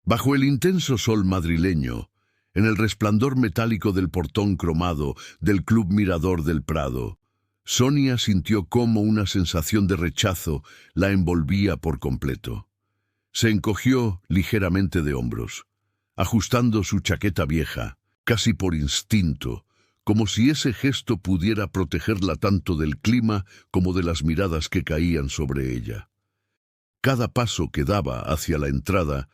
Bajo el intenso sol madrileño, en el resplandor metálico del portón cromado del Club Mirador del Prado, Sonia sintió cómo una sensación de rechazo la envolvía por completo. Se encogió ligeramente de hombros, ajustando su chaqueta vieja, casi por instinto, como si ese gesto pudiera protegerla tanto del clima como de las miradas que caían sobre ella. Cada paso que daba hacia la entrada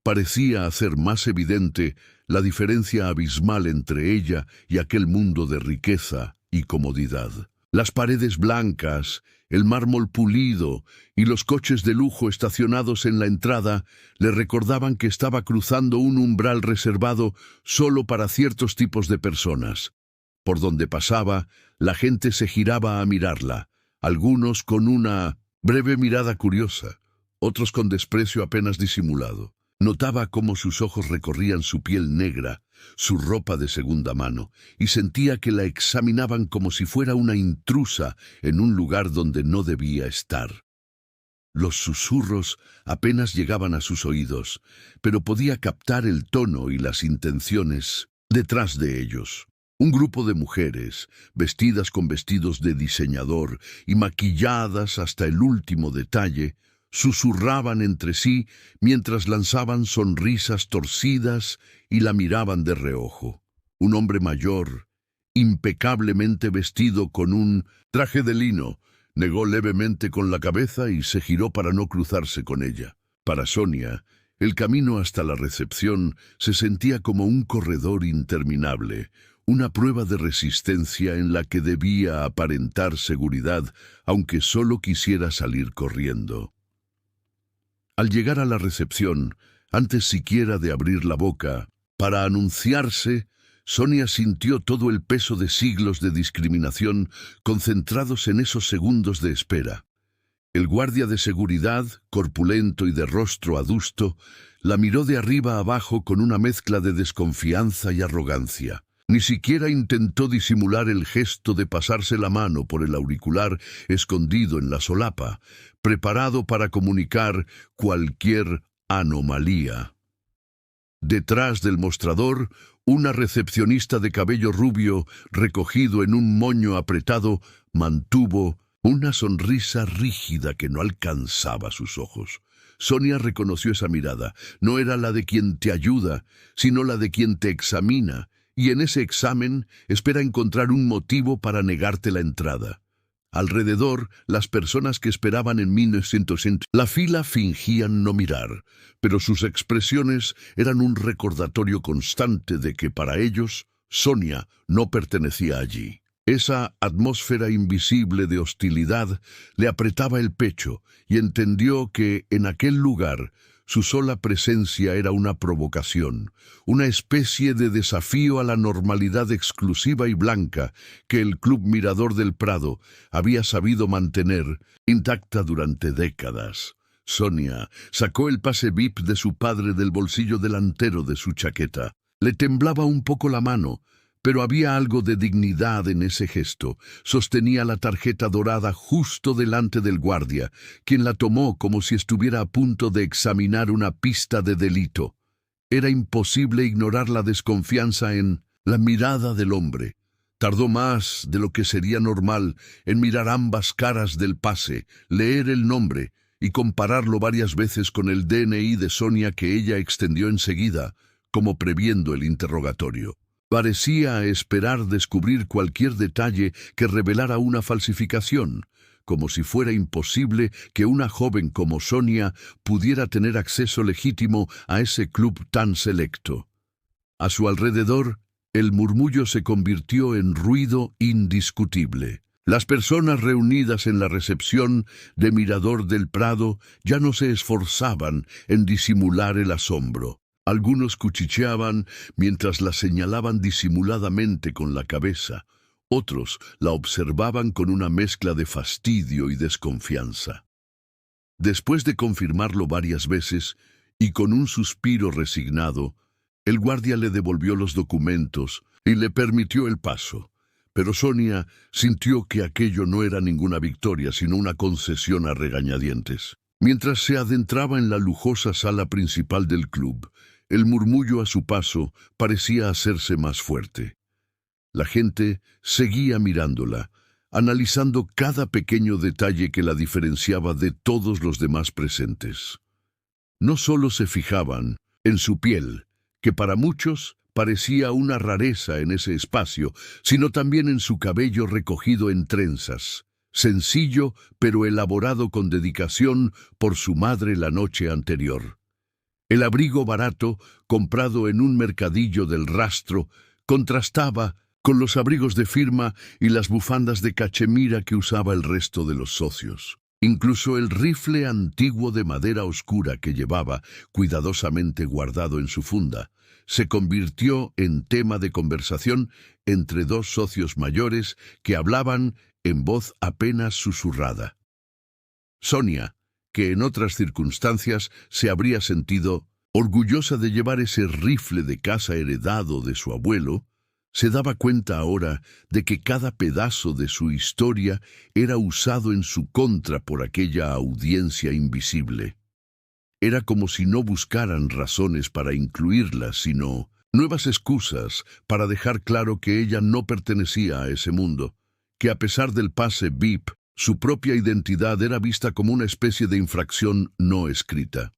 parecía hacer más evidente la diferencia abismal entre ella y aquel mundo de riqueza y comodidad. Las paredes blancas, el mármol pulido y los coches de lujo estacionados en la entrada le recordaban que estaba cruzando un umbral reservado solo para ciertos tipos de personas. Por donde pasaba, la gente se giraba a mirarla, algunos con una breve mirada curiosa, otros con desprecio apenas disimulado. Notaba cómo sus ojos recorrían su piel negra, su ropa de segunda mano, y sentía que la examinaban como si fuera una intrusa en un lugar donde no debía estar. Los susurros apenas llegaban a sus oídos, pero podía captar el tono y las intenciones detrás de ellos. Un grupo de mujeres, vestidas con vestidos de diseñador y maquilladas hasta el último detalle, susurraban entre sí mientras lanzaban sonrisas torcidas y la miraban de reojo. Un hombre mayor, impecablemente vestido con un traje de lino, negó levemente con la cabeza y se giró para no cruzarse con ella. Para Sonia, el camino hasta la recepción se sentía como un corredor interminable, una prueba de resistencia en la que debía aparentar seguridad, aunque solo quisiera salir corriendo. Al llegar a la recepción, antes siquiera de abrir la boca, para anunciarse, Sonia sintió todo el peso de siglos de discriminación concentrados en esos segundos de espera. El guardia de seguridad, corpulento y de rostro adusto, la miró de arriba abajo con una mezcla de desconfianza y arrogancia. Ni siquiera intentó disimular el gesto de pasarse la mano por el auricular escondido en la solapa, preparado para comunicar cualquier anomalía. Detrás del mostrador, una recepcionista de cabello rubio, recogido en un moño apretado, mantuvo una sonrisa rígida que no alcanzaba sus ojos. Sonia reconoció esa mirada. No era la de quien te ayuda, sino la de quien te examina, y en ese examen espera encontrar un motivo para negarte la entrada. Alrededor, las personas que esperaban en 1900 la fila fingían no mirar, pero sus expresiones eran un recordatorio constante de que para ellos, Sonia no pertenecía allí. Esa atmósfera invisible de hostilidad le apretaba el pecho y entendió que en aquel lugar su sola presencia era una provocación, una especie de desafío a la normalidad exclusiva y blanca que el Club Mirador del Prado había sabido mantener intacta durante décadas. Sonia sacó el pase VIP de su padre del bolsillo delantero de su chaqueta. Le temblaba un poco la mano, pero había algo de dignidad en ese gesto. Sostenía la tarjeta dorada justo delante del guardia, quien la tomó como si estuviera a punto de examinar una pista de delito. Era imposible ignorar la desconfianza en la mirada del hombre. Tardó más de lo que sería normal en mirar ambas caras del pase, leer el nombre y compararlo varias veces con el DNI de Sonia que ella extendió enseguida, como previendo el interrogatorio. Parecía esperar descubrir cualquier detalle que revelara una falsificación, como si fuera imposible que una joven como Sonia pudiera tener acceso legítimo a ese club tan selecto. A su alrededor, el murmullo se convirtió en ruido indiscutible. Las personas reunidas en la recepción de Mirador del Prado ya no se esforzaban en disimular el asombro. Algunos cuchicheaban mientras la señalaban disimuladamente con la cabeza. Otros la observaban con una mezcla de fastidio y desconfianza. Después de confirmarlo varias veces, y con un suspiro resignado, el guardia le devolvió los documentos y le permitió el paso. Pero Sonia sintió que aquello no era ninguna victoria, sino una concesión a regañadientes. Mientras se adentraba en la lujosa sala principal del club, el murmullo a su paso parecía hacerse más fuerte. La gente seguía mirándola, analizando cada pequeño detalle que la diferenciaba de todos los demás presentes. No solo se fijaban en su piel, que para muchos parecía una rareza en ese espacio, sino también en su cabello recogido en trenzas, sencillo pero elaborado con dedicación por su madre la noche anterior. El abrigo barato, comprado en un mercadillo del Rastro, contrastaba con los abrigos de firma y las bufandas de cachemira que usaba el resto de los socios. Incluso el rifle antiguo de madera oscura que llevaba, cuidadosamente guardado en su funda, se convirtió en tema de conversación entre dos socios mayores que hablaban en voz apenas susurrada. Sonia, que en otras circunstancias se habría sentido orgullosa de llevar ese rifle de casa heredado de su abuelo, se daba cuenta ahora de que cada pedazo de su historia era usado en su contra por aquella audiencia invisible. Era como si no buscaran razones para incluirla, sino nuevas excusas para dejar claro que ella no pertenecía a ese mundo, que a pesar del pase VIP, su propia identidad era vista como una especie de infracción no escrita.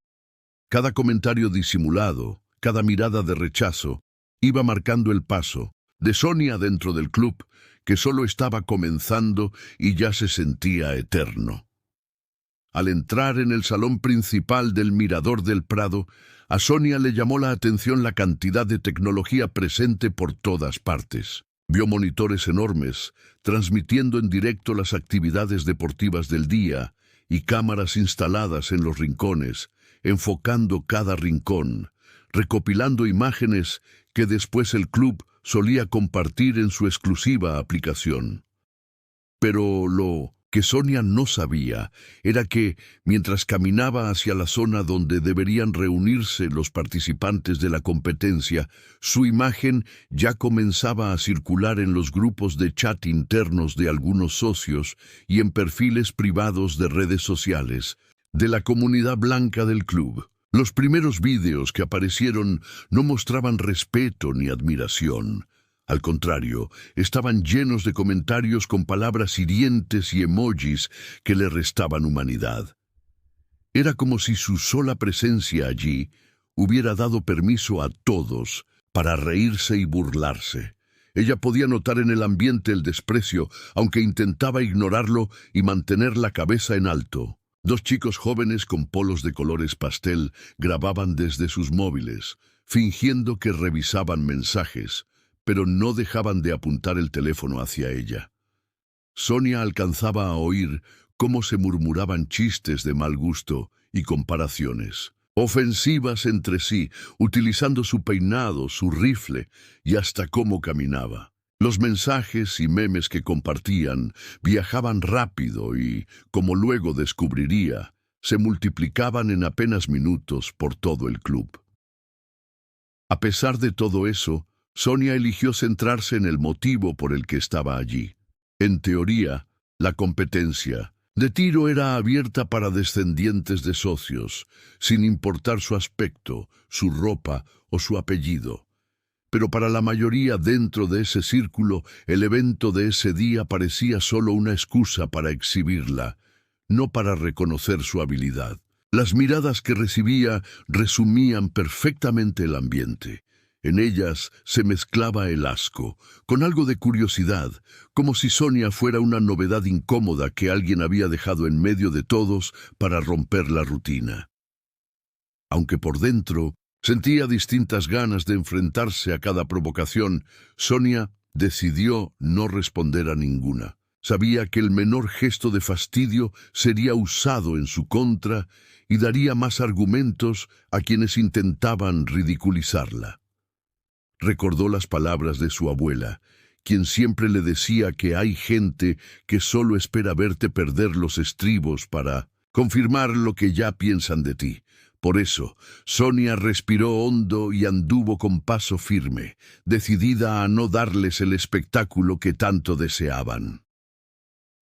Cada comentario disimulado, cada mirada de rechazo, iba marcando el paso de Sonia dentro del club, que solo estaba comenzando y ya se sentía eterno. Al entrar en el salón principal del Mirador del Prado, a Sonia le llamó la atención la cantidad de tecnología presente por todas partes. Vio monitores enormes, transmitiendo en directo las actividades deportivas del día, y cámaras instaladas en los rincones, enfocando cada rincón, recopilando imágenes que después el club solía compartir en su exclusiva aplicación. Pero lo que Sonia no sabía era que, mientras caminaba hacia la zona donde deberían reunirse los participantes de la competencia, su imagen ya comenzaba a circular en los grupos de chat internos de algunos socios y en perfiles privados de redes sociales de la comunidad blanca del club. Los primeros vídeos que aparecieron no mostraban respeto ni admiración. Al contrario, estaban llenos de comentarios con palabras hirientes y emojis que le restaban humanidad. Era como si su sola presencia allí hubiera dado permiso a todos para reírse y burlarse. Ella podía notar en el ambiente el desprecio, aunque intentaba ignorarlo y mantener la cabeza en alto. Dos chicos jóvenes con polos de colores pastel grababan desde sus móviles, fingiendo que revisaban mensajes, pero no dejaban de apuntar el teléfono hacia ella. Sonia alcanzaba a oír cómo se murmuraban chistes de mal gusto y comparaciones, ofensivas entre sí, utilizando su peinado, su rifle y hasta cómo caminaba. Los mensajes y memes que compartían viajaban rápido y, como luego descubriría, se multiplicaban en apenas minutos por todo el club. A pesar de todo eso, Sonia eligió centrarse en el motivo por el que estaba allí. En teoría, la competencia de tiro era abierta para descendientes de socios, sin importar su aspecto, su ropa o su apellido. Pero para la mayoría dentro de ese círculo, el evento de ese día parecía solo una excusa para exhibirla, no para reconocer su habilidad. Las miradas que recibía resumían perfectamente el ambiente. En ellas se mezclaba el asco, con algo de curiosidad, como si Sonia fuera una novedad incómoda que alguien había dejado en medio de todos para romper la rutina. Aunque por dentro sentía distintas ganas de enfrentarse a cada provocación, Sonia decidió no responder a ninguna. Sabía que el menor gesto de fastidio sería usado en su contra y daría más argumentos a quienes intentaban ridiculizarla. Recordó las palabras de su abuela, quien siempre le decía que hay gente que solo espera verte perder los estribos para confirmar lo que ya piensan de ti. Por eso, Sonia respiró hondo y anduvo con paso firme, decidida a no darles el espectáculo que tanto deseaban.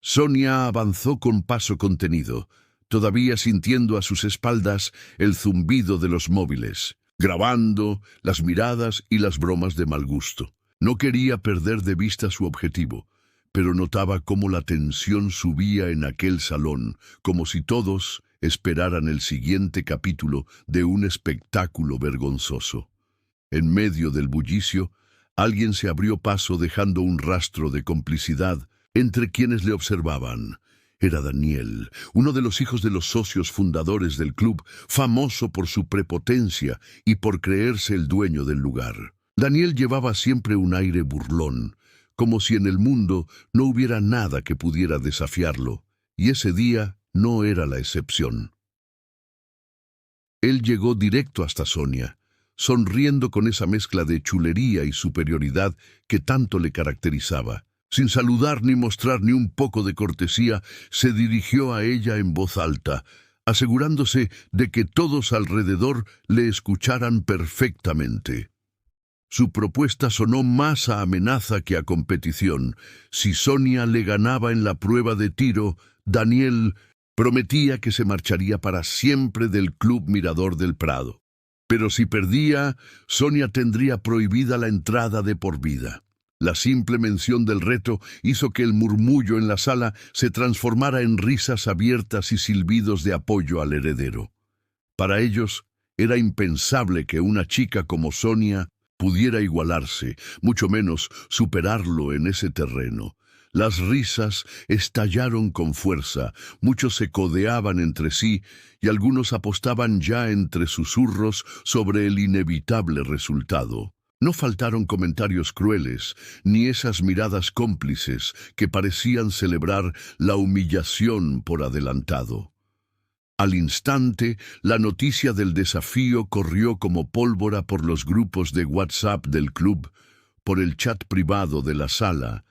Sonia avanzó con paso contenido, todavía sintiendo a sus espaldas el zumbido de los móviles, grabando las miradas y las bromas de mal gusto. No quería perder de vista su objetivo, pero notaba cómo la tensión subía en aquel salón, como si todos esperaran el siguiente capítulo de un espectáculo vergonzoso. En medio del bullicio, alguien se abrió paso dejando un rastro de complicidad entre quienes le observaban. Era Daniel, uno de los hijos de los socios fundadores del club, famoso por su prepotencia y por creerse el dueño del lugar. Daniel llevaba siempre un aire burlón, como si en el mundo no hubiera nada que pudiera desafiarlo, y ese día no era la excepción. Él llegó directo hasta Sonia, sonriendo con esa mezcla de chulería y superioridad que tanto le caracterizaba. Sin saludar ni mostrar ni un poco de cortesía, se dirigió a ella en voz alta, asegurándose de que todos alrededor le escucharan perfectamente. Su propuesta sonó más a amenaza que a competición. Si Sonia le ganaba en la prueba de tiro, Daniel prometía que se marcharía para siempre del Club Mirador del Prado. Pero si perdía, Sonia tendría prohibida la entrada de por vida. La simple mención del reto hizo que el murmullo en la sala se transformara en risas abiertas y silbidos de apoyo al heredero. Para ellos, era impensable que una chica como Sonia pudiera igualarse, mucho menos superarlo en ese terreno. Las risas estallaron con fuerza, muchos se codeaban entre sí y algunos apostaban ya entre susurros sobre el inevitable resultado. No faltaron comentarios crueles, ni esas miradas cómplices que parecían celebrar la humillación por adelantado. Al instante, la noticia del desafío corrió como pólvora por los grupos de WhatsApp del club, por el chat privado de la sala,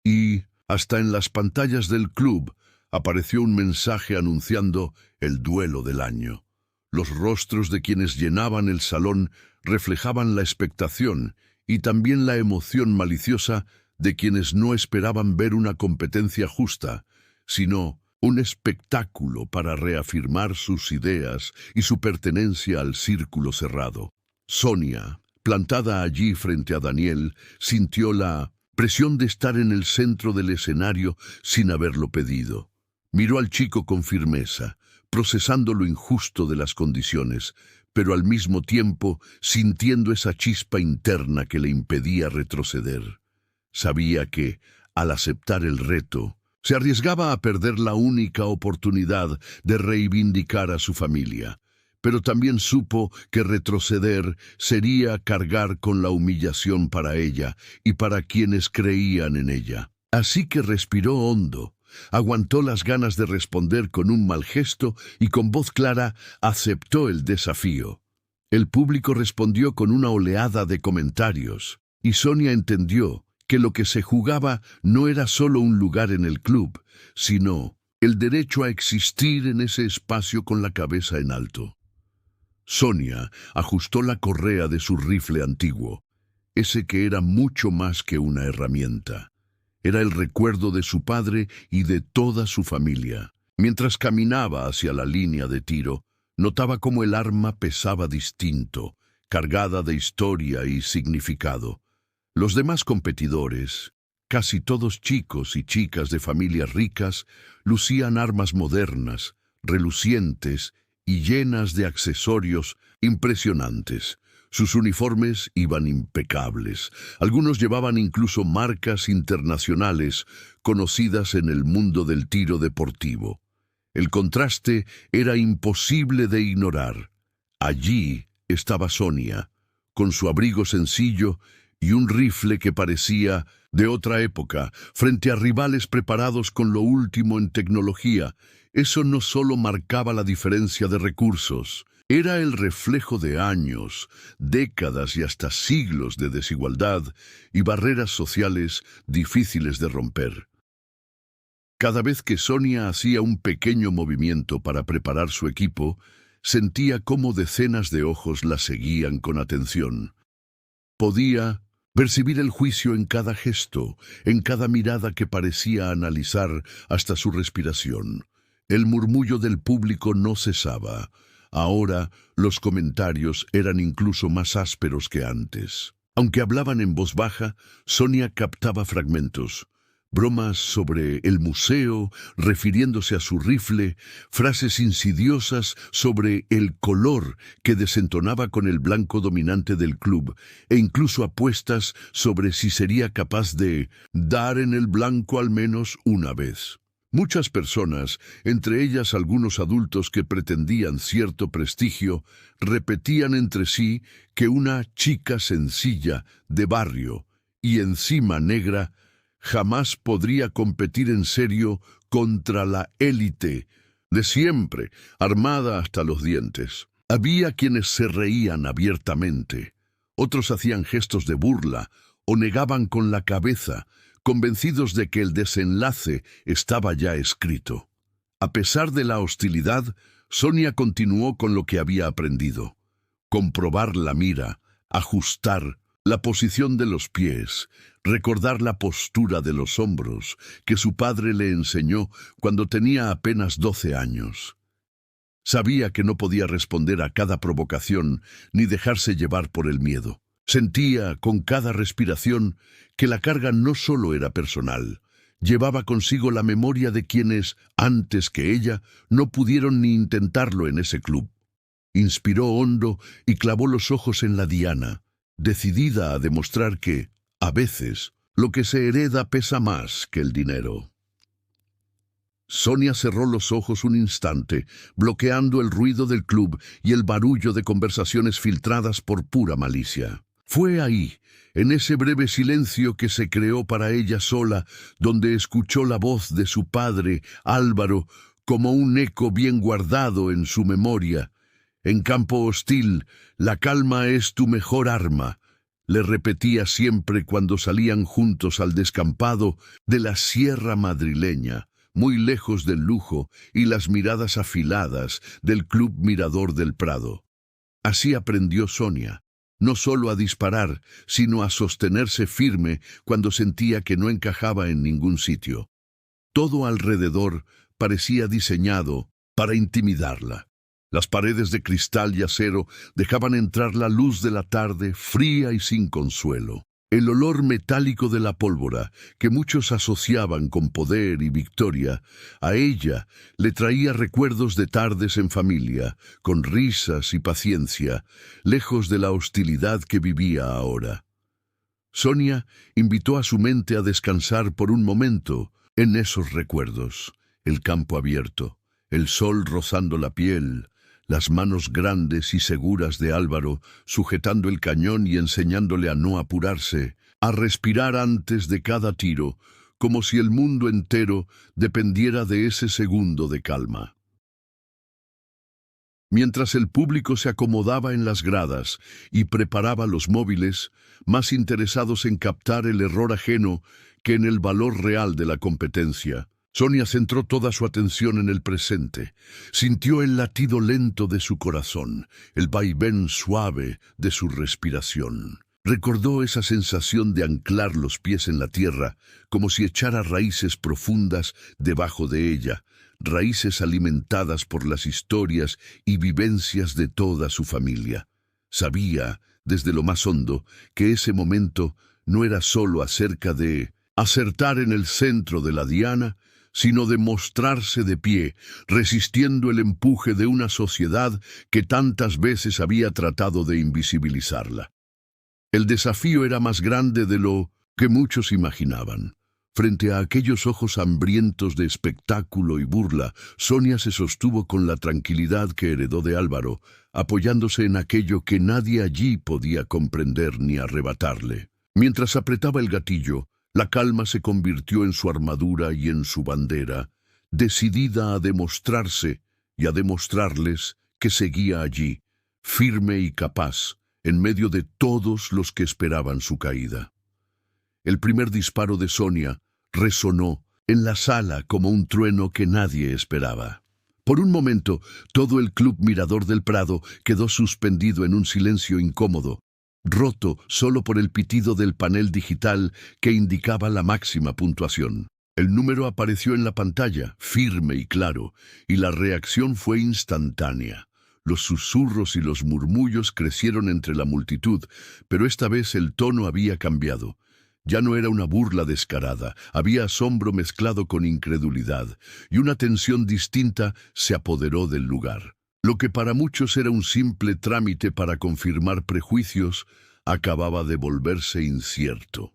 y hasta en las pantallas del club apareció un mensaje anunciando el duelo del año. Los rostros de quienes llenaban el salón reflejaban la expectación y también la emoción maliciosa de quienes no esperaban ver una competencia justa, sino un espectáculo para reafirmar sus ideas y su pertenencia al círculo cerrado. Sonia, plantada allí frente a Daniel, sintió la presión de estar en el centro del escenario sin haberlo pedido. Miró al chico con firmeza, procesando lo injusto de las condiciones, pero al mismo tiempo sintiendo esa chispa interna que le impedía retroceder. Sabía que, al aceptar el reto, se arriesgaba a perder la única oportunidad de reivindicar a su familia, pero también supo que retroceder sería cargar con la humillación para ella y para quienes creían en ella. Así que respiró hondo, aguantó las ganas de responder con un mal gesto y con voz clara aceptó el desafío. El público respondió con una oleada de comentarios, y Sonia entendió que lo que se jugaba no era solo un lugar en el club, sino el derecho a existir en ese espacio con la cabeza en alto. Sonia ajustó la correa de su rifle antiguo, ese que era mucho más que una herramienta. Era el recuerdo de su padre y de toda su familia. Mientras caminaba hacia la línea de tiro, notaba cómo el arma pesaba distinto, cargada de historia y significado. Los demás competidores, casi todos chicos y chicas de familias ricas, lucían armas modernas, relucientes y llenas de accesorios impresionantes. Sus uniformes iban impecables. Algunos llevaban incluso marcas internacionales conocidas en el mundo del tiro deportivo. El contraste era imposible de ignorar. Allí estaba Sonia, con su abrigo sencillo y un rifle que parecía de otra época, frente a rivales preparados con lo último en tecnología. Eso no solo marcaba la diferencia de recursos, era el reflejo de años, décadas y hasta siglos de desigualdad y barreras sociales difíciles de romper. Cada vez que Sonia hacía un pequeño movimiento para preparar su equipo, sentía cómo decenas de ojos la seguían con atención. Podía percibir el juicio en cada gesto, en cada mirada que parecía analizar hasta su respiración. El murmullo del público no cesaba. Ahora los comentarios eran incluso más ásperos que antes. Aunque hablaban en voz baja, Sonia captaba fragmentos. Bromas sobre el museo, refiriéndose a su rifle, frases insidiosas sobre el color que desentonaba con el blanco dominante del club, e incluso apuestas sobre si sería capaz de dar en el blanco al menos una vez. Muchas personas, entre ellas algunos adultos que pretendían cierto prestigio, repetían entre sí que una chica sencilla, de barrio, y encima negra, jamás podría competir en serio contra la élite, de siempre, armada hasta los dientes. Había quienes se reían abiertamente, otros hacían gestos de burla o negaban con la cabeza, convencidos de que el desenlace estaba ya escrito. A pesar de la hostilidad, Sonia continuó con lo que había aprendido: comprobar la mira, ajustar la posición de los pies, recordar la postura de los hombros que su padre le enseñó cuando tenía apenas 12 años. Sabía que no podía responder a cada provocación ni dejarse llevar por el miedo. Sentía con cada respiración que la carga no solo era personal, llevaba consigo la memoria de quienes, antes que ella, no pudieron ni intentarlo en ese club. Inspiró hondo y clavó los ojos en la diana, decidida a demostrar que, a veces, lo que se hereda pesa más que el dinero. Sonia cerró los ojos un instante, bloqueando el ruido del club y el barullo de conversaciones filtradas por pura malicia. Fue ahí, en ese breve silencio que se creó para ella sola, donde escuchó la voz de su padre, Álvaro, como un eco bien guardado en su memoria. En campo hostil, la calma es tu mejor arma, le repetía siempre cuando salían juntos al descampado de la sierra madrileña, muy lejos del lujo y las miradas afiladas del Club Mirador del Prado. Así aprendió Sonia, no solo a disparar, sino a sostenerse firme cuando sentía que no encajaba en ningún sitio. Todo alrededor parecía diseñado para intimidarla. Las paredes de cristal y acero dejaban entrar la luz de la tarde, fría y sin consuelo. El olor metálico de la pólvora, que muchos asociaban con poder y victoria, a ella le traía recuerdos de tardes en familia, con risas y paciencia, lejos de la hostilidad que vivía ahora. Sonia invitó a su mente a descansar por un momento en esos recuerdos: el campo abierto, el sol rozando la piel, las manos grandes y seguras de Álvaro sujetando el cañón y enseñándole a no apurarse, a respirar antes de cada tiro, como si el mundo entero dependiera de ese segundo de calma. Mientras el público se acomodaba en las gradas y preparaba los móviles, más interesados en captar el error ajeno que en el valor real de la competencia, Sonia centró toda su atención en el presente. Sintió el latido lento de su corazón, el vaivén suave de su respiración. Recordó esa sensación de anclar los pies en la tierra, como si echara raíces profundas debajo de ella, raíces alimentadas por las historias y vivencias de toda su familia. Sabía, desde lo más hondo, que ese momento no era solo acerca de acertar en el centro de la diana, sino de mostrarse de pie, resistiendo el empuje de una sociedad que tantas veces había tratado de invisibilizarla. El desafío era más grande de lo que muchos imaginaban. Frente a aquellos ojos hambrientos de espectáculo y burla, Sonia se sostuvo con la tranquilidad que heredó de Álvaro, apoyándose en aquello que nadie allí podía comprender ni arrebatarle. Mientras apretaba el gatillo, la calma se convirtió en su armadura y en su bandera, decidida a demostrarse y a demostrarles que seguía allí, firme y capaz, en medio de todos los que esperaban su caída. El primer disparo de Sonia resonó en la sala como un trueno que nadie esperaba. Por un momento, todo el Club Mirador del Prado quedó suspendido en un silencio incómodo, roto solo por el pitido del panel digital que indicaba la máxima puntuación. El número apareció en la pantalla, firme y claro, y la reacción fue instantánea. Los susurros y los murmullos crecieron entre la multitud, pero esta vez el tono había cambiado. Ya no era una burla descarada, había asombro mezclado con incredulidad, y una tensión distinta se apoderó del lugar. Lo que para muchos era un simple trámite para confirmar prejuicios, acababa de volverse incierto.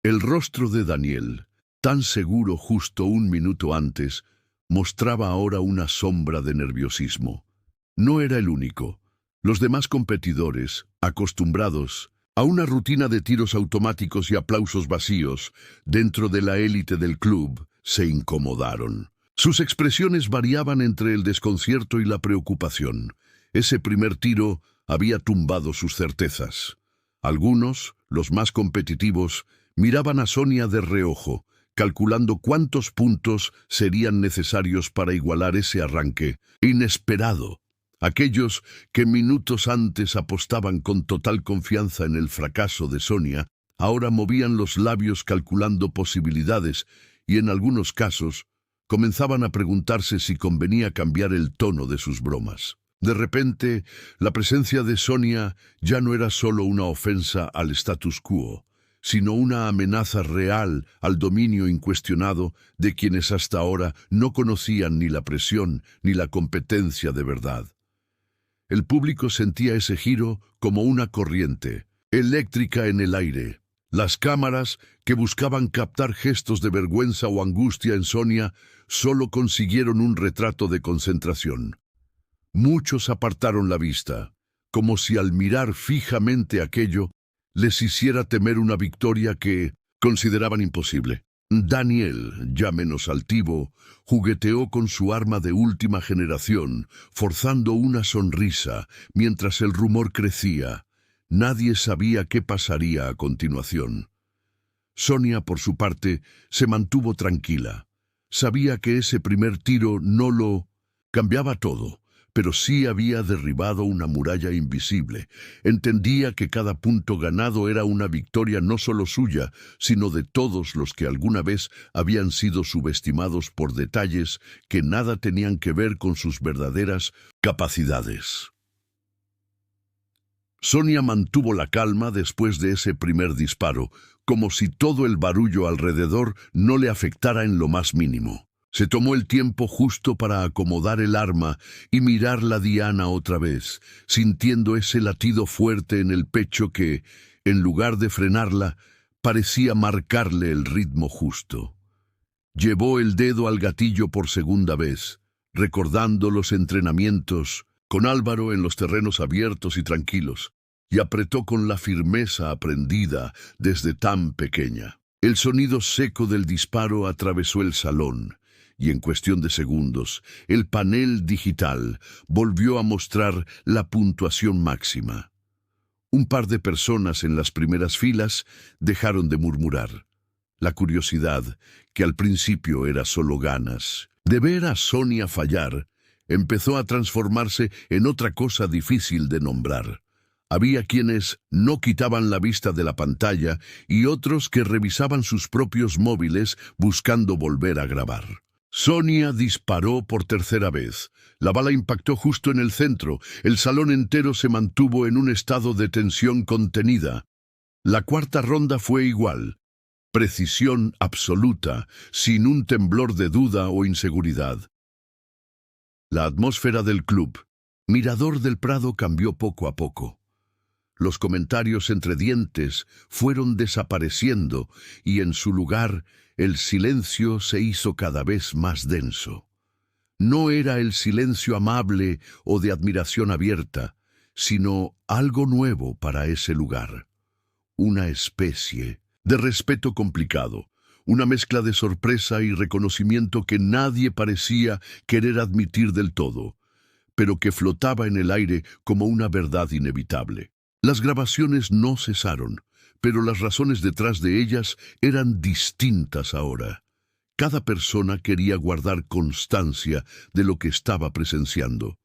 El rostro de Daniel, tan seguro justo un minuto antes, mostraba ahora una sombra de nerviosismo. No era el único. Los demás competidores, acostumbrados a una rutina de tiros automáticos y aplausos vacíos dentro de la élite del club, se incomodaron. Sus expresiones variaban entre el desconcierto y la preocupación. Ese primer tiro había tumbado sus certezas. Algunos, los más competitivos, miraban a Sonia de reojo, calculando cuántos puntos serían necesarios para igualar ese arranque inesperado. Aquellos que minutos antes apostaban con total confianza en el fracaso de Sonia, ahora movían los labios calculando posibilidades y en algunos casos comenzaban a preguntarse si convenía cambiar el tono de sus bromas. De repente, la presencia de Sonia ya no era solo una ofensa al status quo, sino una amenaza real al dominio incuestionado de quienes hasta ahora no conocían ni la presión ni la competencia de verdad. El público sentía ese giro como una corriente eléctrica en el aire. Las cámaras, que buscaban captar gestos de vergüenza o angustia en Sonia, solo consiguieron un retrato de concentración. Muchos apartaron la vista, como si al mirar fijamente aquello les hiciera temer una victoria que consideraban imposible. Daniel, ya menos altivo, jugueteó con su arma de última generación, forzando una sonrisa, mientras el rumor crecía. Nadie sabía qué pasaría a continuación. Sonia, por su parte, se mantuvo tranquila. Sabía que ese primer tiro no lo cambiaba todo, pero sí había derribado una muralla invisible. Entendía que cada punto ganado era una victoria no solo suya, sino de todos los que alguna vez habían sido subestimados por detalles que nada tenían que ver con sus verdaderas capacidades. Sonia mantuvo la calma después de ese primer disparo, como si todo el barullo alrededor no le afectara en lo más mínimo. Se tomó el tiempo justo para acomodar el arma y mirar la diana otra vez, sintiendo ese latido fuerte en el pecho que, en lugar de frenarla, parecía marcarle el ritmo justo. Llevó el dedo al gatillo por segunda vez, recordando los entrenamientos con Álvaro en los terrenos abiertos y tranquilos, y apretó con la firmeza aprendida desde tan pequeña. El sonido seco del disparo atravesó el salón, y en cuestión de segundos, el panel digital volvió a mostrar la puntuación máxima. Un par de personas en las primeras filas dejaron de murmurar. La curiosidad, que al principio era solo ganas de ver a Sonia fallar, empezó a transformarse en otra cosa difícil de nombrar. Había quienes no quitaban la vista de la pantalla y otros que revisaban sus propios móviles buscando volver a grabar. Sonia disparó por tercera vez. La bala impactó justo en el centro. El salón entero se mantuvo en un estado de tensión contenida. La cuarta ronda fue igual. Precisión absoluta, sin un temblor de duda o inseguridad. La atmósfera del club Mirador del Prado cambió poco a poco. Los comentarios entre dientes fueron desapareciendo y en su lugar el silencio se hizo cada vez más denso. No era el silencio amable o de admiración abierta, sino algo nuevo para ese lugar. Una especie de respeto complicado, una mezcla de sorpresa y reconocimiento que nadie parecía querer admitir del todo, pero que flotaba en el aire como una verdad inevitable. Las grabaciones no cesaron, pero las razones detrás de ellas eran distintas ahora. Cada persona quería guardar constancia de lo que estaba presenciando,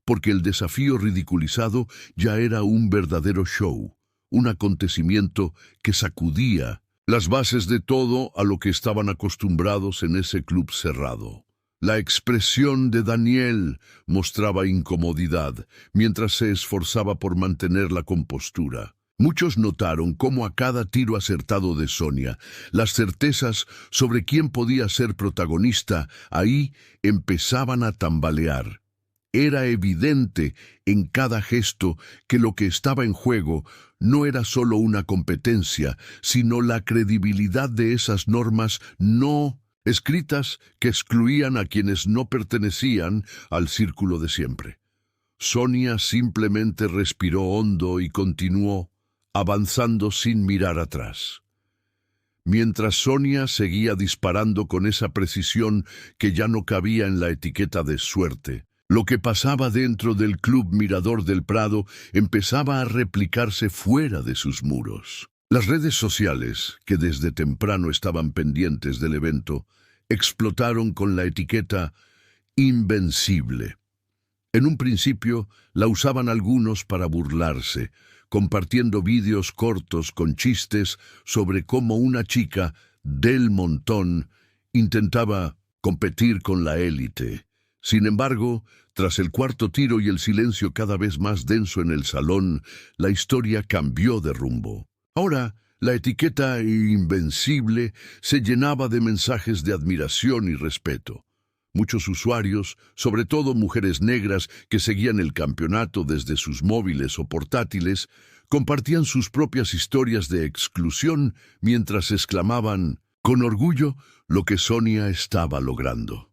porque el desafío ridiculizado ya era un verdadero show, un acontecimiento que sacudía las bases de todo a lo que estaban acostumbrados en ese club cerrado. La expresión de Daniel mostraba incomodidad, mientras se esforzaba por mantener la compostura. Muchos notaron cómo a cada tiro acertado de Sonia, las certezas sobre quién podía ser protagonista ahí empezaban a tambalear. Era evidente en cada gesto que lo que estaba en juego no era solo una competencia, sino la credibilidad de esas normas no escritas que excluían a quienes no pertenecían al círculo de siempre. Sonia simplemente respiró hondo y continuó, avanzando sin mirar atrás. Mientras Sonia seguía disparando con esa precisión que ya no cabía en la etiqueta de suerte, lo que pasaba dentro del Club Mirador del Prado empezaba a replicarse fuera de sus muros. Las redes sociales, que desde temprano estaban pendientes del evento, explotaron con la etiqueta Invencible. En un principio la usaban algunos para burlarse, compartiendo vídeos cortos con chistes sobre cómo una chica del montón intentaba competir con la élite. Sin embargo, tras el cuarto tiro y el silencio cada vez más denso en el salón, la historia cambió de rumbo. Ahora, la etiqueta Invencible se llenaba de mensajes de admiración y respeto. Muchos usuarios, sobre todo mujeres negras que seguían el campeonato desde sus móviles o portátiles, compartían sus propias historias de exclusión mientras exclamaban, con orgullo, lo que Sonia estaba logrando.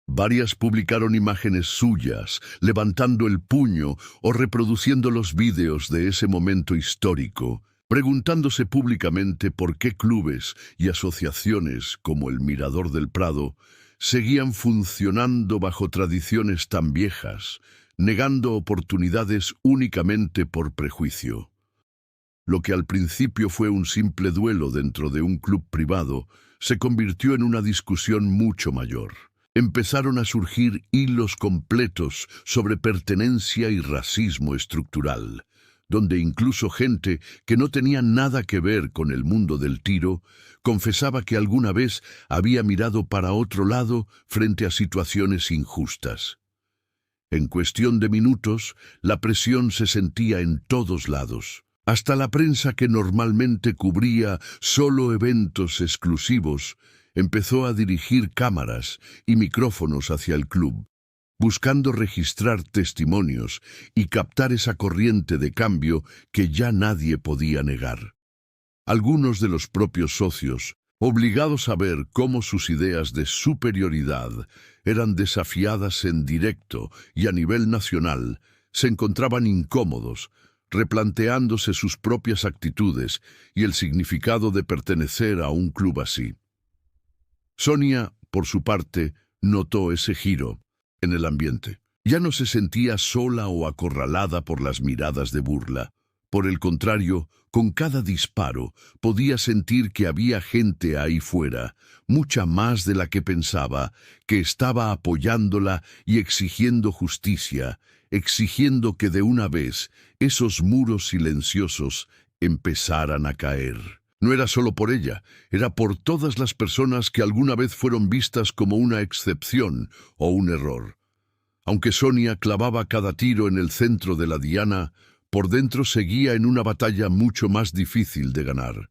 Varias publicaron imágenes suyas, levantando el puño o reproduciendo los vídeos de ese momento histórico, preguntándose públicamente por qué clubes y asociaciones como el Mirador del Prado seguían funcionando bajo tradiciones tan viejas, negando oportunidades únicamente por prejuicio. Lo que al principio fue un simple duelo dentro de un club privado, se convirtió en una discusión mucho mayor. Empezaron a surgir hilos completos sobre pertenencia y racismo estructural, donde incluso gente que no tenía nada que ver con el mundo del tiro confesaba que alguna vez había mirado para otro lado frente a situaciones injustas. En cuestión de minutos, la presión se sentía en todos lados. Hasta la prensa que normalmente cubría solo eventos exclusivos empezó a dirigir cámaras y micrófonos hacia el club, buscando registrar testimonios y captar esa corriente de cambio que ya nadie podía negar. Algunos de los propios socios, obligados a ver cómo sus ideas de superioridad eran desafiadas en directo y a nivel nacional, se encontraban incómodos, replanteándose sus propias actitudes y el significado de pertenecer a un club así. Sonia, por su parte, notó ese giro en el ambiente. Ya no se sentía sola o acorralada por las miradas de burla. Por el contrario, con cada disparo podía sentir que había gente ahí fuera, mucha más de la que pensaba, que estaba apoyándola y exigiendo justicia, exigiendo que de una vez esos muros silenciosos empezaran a caer. No era solo por ella, era por todas las personas que alguna vez fueron vistas como una excepción o un error. Aunque Sonia clavaba cada tiro en el centro de la diana, por dentro seguía en una batalla mucho más difícil de ganar.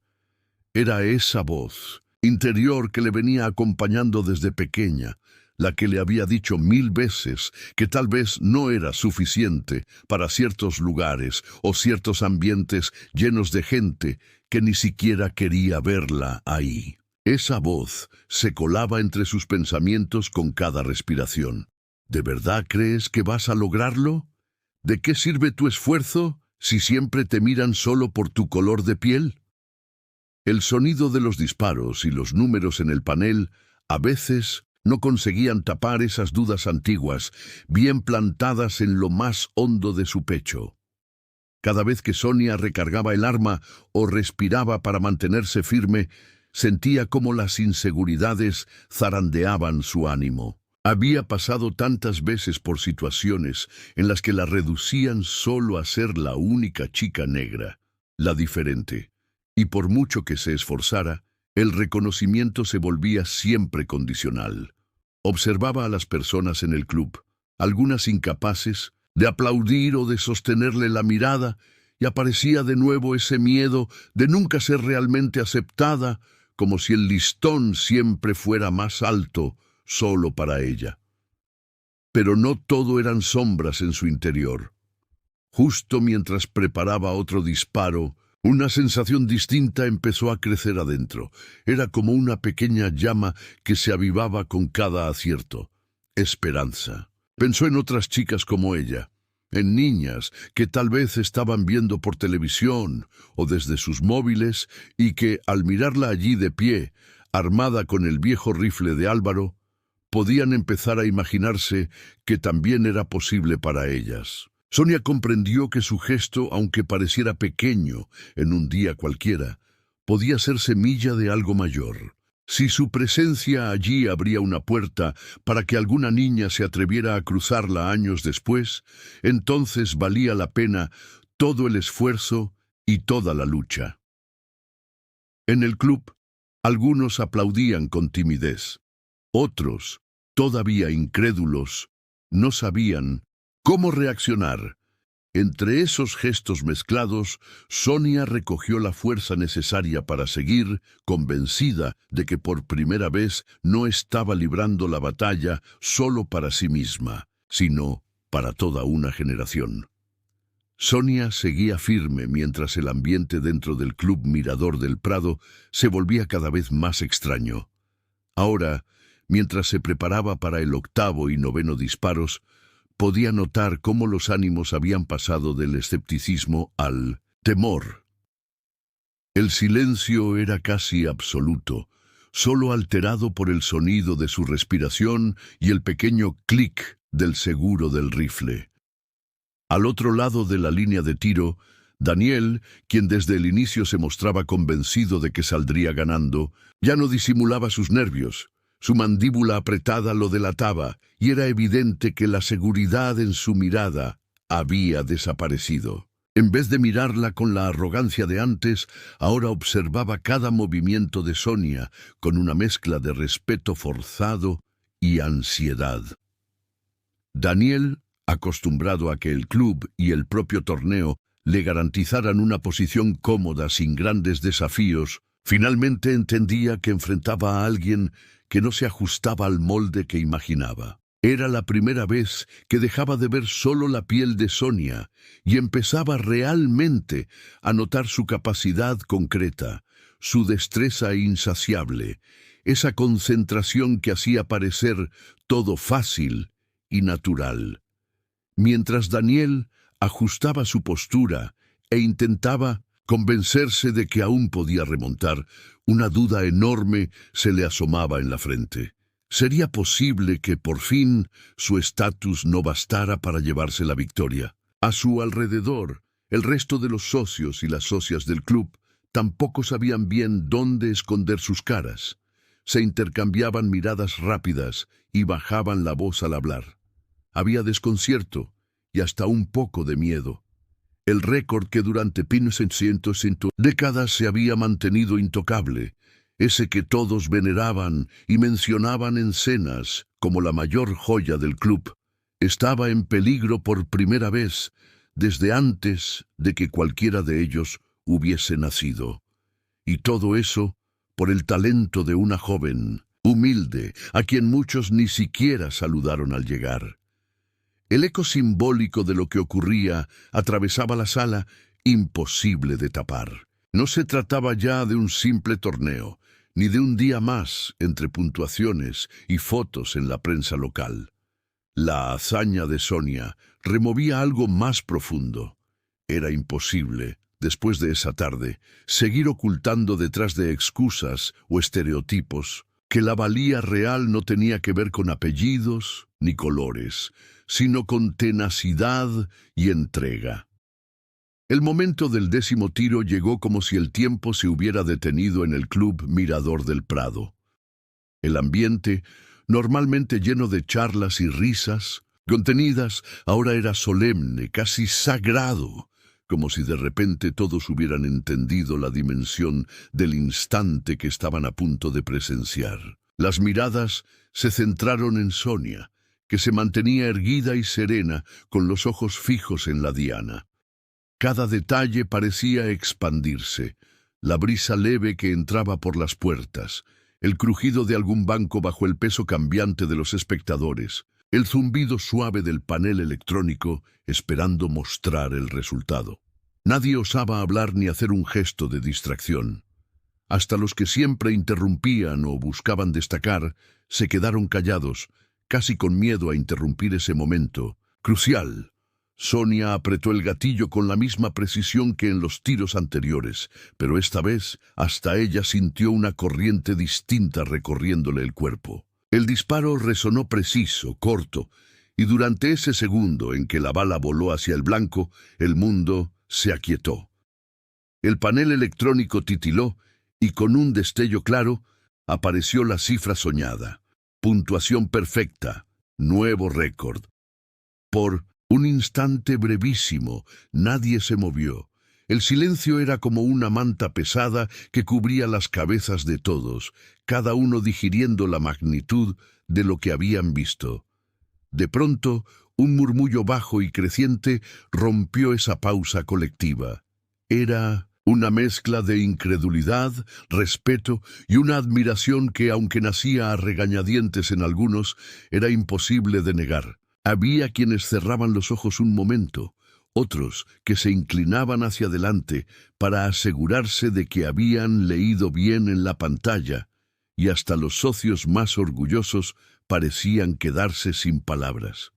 Era esa voz interior que le venía acompañando desde pequeña, la que le había dicho 1000 veces que tal vez no era suficiente para ciertos lugares o ciertos ambientes llenos de gente que ni siquiera quería verla ahí. Esa voz se colaba entre sus pensamientos con cada respiración. ¿De verdad crees que vas a lograrlo? ¿De qué sirve tu esfuerzo si siempre te miran solo por tu color de piel? El sonido de los disparos y los números en el panel a veces no conseguían tapar esas dudas antiguas, bien plantadas en lo más hondo de su pecho. Cada vez que Sonia recargaba el arma o respiraba para mantenerse firme, sentía cómo las inseguridades zarandeaban su ánimo. Había pasado tantas veces por situaciones en las que la reducían solo a ser la única chica negra, la diferente, y por mucho que se esforzara, el reconocimiento se volvía siempre condicional. Observaba a las personas en el club, algunas incapaces de aplaudir o de sostenerle la mirada, y aparecía de nuevo ese miedo de nunca ser realmente aceptada, como si el listón siempre fuera más alto solo para ella. Pero no todo eran sombras en su interior. Justo mientras preparaba otro disparo, una sensación distinta empezó a crecer adentro. Era como una pequeña llama que se avivaba con cada acierto. Esperanza. Pensó en otras chicas como ella, en niñas que tal vez estaban viendo por televisión o desde sus móviles y que, al mirarla allí de pie, armada con el viejo rifle de Álvaro, podían empezar a imaginarse que también era posible para ellas. Sonia comprendió que su gesto, aunque pareciera pequeño en un día cualquiera, podía ser semilla de algo mayor. Si su presencia allí abría una puerta para que alguna niña se atreviera a cruzarla años después, entonces valía la pena todo el esfuerzo y toda la lucha. En el club, algunos aplaudían con timidez. Otros, todavía incrédulos, no sabían cómo reaccionar. Entre esos gestos mezclados, Sonia recogió la fuerza necesaria para seguir, convencida de que por primera vez no estaba librando la batalla solo para sí misma, sino para toda una generación. Sonia seguía firme mientras el ambiente dentro del Club Mirador del Prado se volvía cada vez más extraño. Ahora, mientras se preparaba para el 8º y 9º disparos, podía notar cómo los ánimos habían pasado del escepticismo al temor. El silencio era casi absoluto, solo alterado por el sonido de su respiración y el pequeño clic del seguro del rifle. Al otro lado de la línea de tiro, Daniel, quien desde el inicio se mostraba convencido de que saldría ganando, ya no disimulaba sus nervios. Su mandíbula apretada lo delataba, y era evidente que la seguridad en su mirada había desaparecido. En vez de mirarla con la arrogancia de antes, ahora observaba cada movimiento de Sonia con una mezcla de respeto forzado y ansiedad. Daniel, acostumbrado a que el club y el propio torneo le garantizaran una posición cómoda sin grandes desafíos, finalmente entendía que enfrentaba a alguien que no se ajustaba al molde que imaginaba. Era la primera vez que dejaba de ver solo la piel de Sonia y empezaba realmente a notar su capacidad concreta, su destreza insaciable, esa concentración que hacía parecer todo fácil y natural. Mientras Daniel ajustaba su postura e intentaba convencerse de que aún podía remontar, una duda enorme se le asomaba en la frente. ¿Sería posible que por fin su estatus no bastara para llevarse la victoria? A su alrededor, el resto de los socios y las socias del club tampoco sabían bien dónde esconder sus caras. Se intercambiaban miradas rápidas y bajaban la voz al hablar. Había desconcierto y hasta un poco de miedo. El récord que durante 500 décadas se había mantenido intocable, ese que todos veneraban y mencionaban en cenas como la mayor joya del club, estaba en peligro por primera vez desde antes de que cualquiera de ellos hubiese nacido. Y todo eso por el talento de una joven, humilde, a quien muchos ni siquiera saludaron al llegar. El eco simbólico de lo que ocurría atravesaba la sala, imposible de tapar. No se trataba ya de un simple torneo, ni de un día más entre puntuaciones y fotos en la prensa local. La hazaña de Sonia removía algo más profundo. Era imposible, después de esa tarde, seguir ocultando detrás de excusas o estereotipos que la valía real no tenía que ver con apellidos ni colores, sino con tenacidad y entrega. El momento del 10º tiro llegó como si el tiempo se hubiera detenido en el Club Mirador del Prado. El ambiente, normalmente lleno de charlas y risas contenidas, ahora era solemne, casi sagrado, como si de repente todos hubieran entendido la dimensión del instante que estaban a punto de presenciar. Las miradas se centraron en Sonia, que se mantenía erguida y serena, con los ojos fijos en la diana. Cada detalle parecía expandirse: la brisa leve que entraba por las puertas, el crujido de algún banco bajo el peso cambiante de los espectadores, el zumbido suave del panel electrónico esperando mostrar el resultado. Nadie osaba hablar ni hacer un gesto de distracción. Hasta los que siempre interrumpían o buscaban destacar se quedaron callados, casi con miedo a interrumpir ese momento crucial. Sonia apretó el gatillo con la misma precisión que en los tiros anteriores, pero esta vez hasta ella sintió una corriente distinta recorriéndole el cuerpo. El disparo resonó preciso, corto, y durante ese segundo en que la bala voló hacia el blanco, el mundo se aquietó. El panel electrónico titiló y con un destello claro apareció la cifra soñada. Puntuación perfecta, nuevo récord. Por un instante brevísimo, nadie se movió. El silencio era como una manta pesada que cubría las cabezas de todos, cada uno digiriendo la magnitud de lo que habían visto. De pronto, un murmullo bajo y creciente rompió esa pausa colectiva. Era una mezcla de incredulidad, respeto y una admiración que, aunque nacía a regañadientes en algunos, era imposible de negar. Había quienes cerraban los ojos un momento, otros que se inclinaban hacia adelante para asegurarse de que habían leído bien en la pantalla, y hasta los socios más orgullosos parecían quedarse sin palabras.